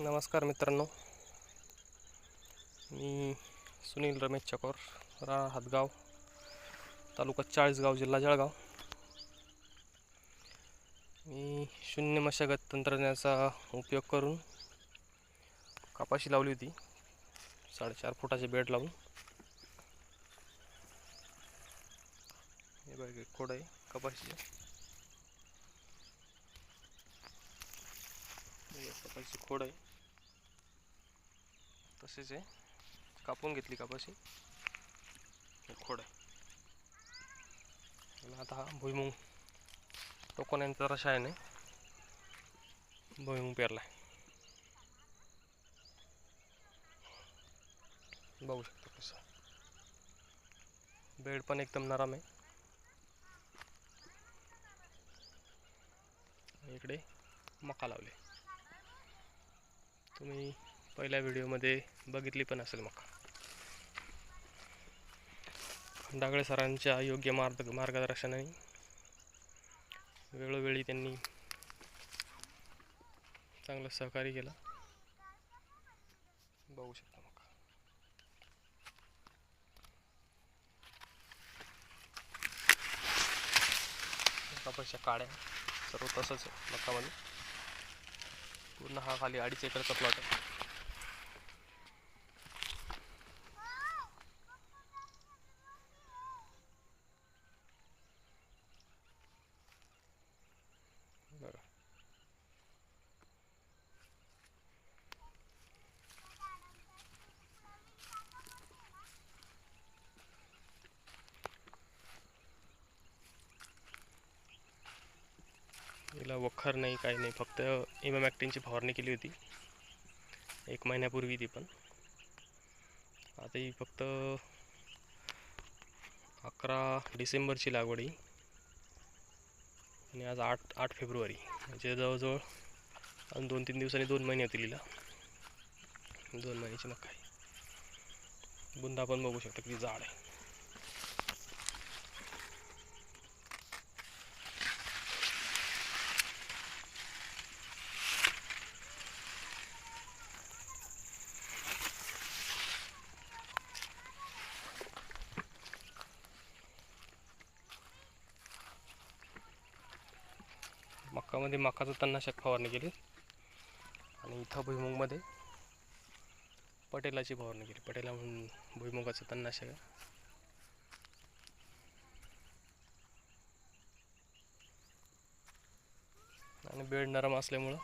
नमस्कार मित्रांनो, मी सुनील रमेश चकोर, हातगाव, तालुका चाळीसगाव, जिल्हा जळगाव. मी शून्य मशागत तंत्रज्ञानाचा उपयोग करून कपाशी लावली होती. 4.5 फुटाचे बेड लावून. हे बघा, खोड आहे कपाशीचे. कपाशीची खोड आहे, तसेच आहे. कापून घेतली कपाशी, खोड आहे. आता हा भुईमुग टोकण्याचा रसायन आहे, भुईमुग पेरलाय. बघू शकतो कसं बेड पण एकदम नरम आहे. इकडे मका लावले. तुम्ही पहिल्या व्हिडिओमध्ये बघितली पण असेल मका. खंडागळे सरांच्या योग्य मार्गदर्शनाने वेळोवेळी त्यांनी चांगलं सहकार्य केलं. बघू शकता मका. कपाशीच्या काड्या सर्व तसंच आहे मकामध्ये. पूर्ण हा खाली 2.5 एकरचा प्लॉट आहे. बघा, याला वखर नाही, काही नाही, फक्त इमामॅक्टिनची फवारणी केली होती 1 महिन्यापूर्वी. ती पण आता ही फक्त 11 डिसेंबरची लागवड आहे आणि आज 8 फेब्रुवारी, म्हणजे जवळजवळ 2-3 दिवसांनी 2 महिने होतील हिला. 2 महिन्याची मका आहे. बुंदा पण बघू शकता किती जाड आहे. मकामध्ये मकाचं तणनाशक फवारणी केली आणि इथं भुईमुगमध्ये पटेलाची फवारणी केली. पटेला म्हणून भुईमुगाचं तणनाशक आहे. आणि बेड नरम असल्यामुळं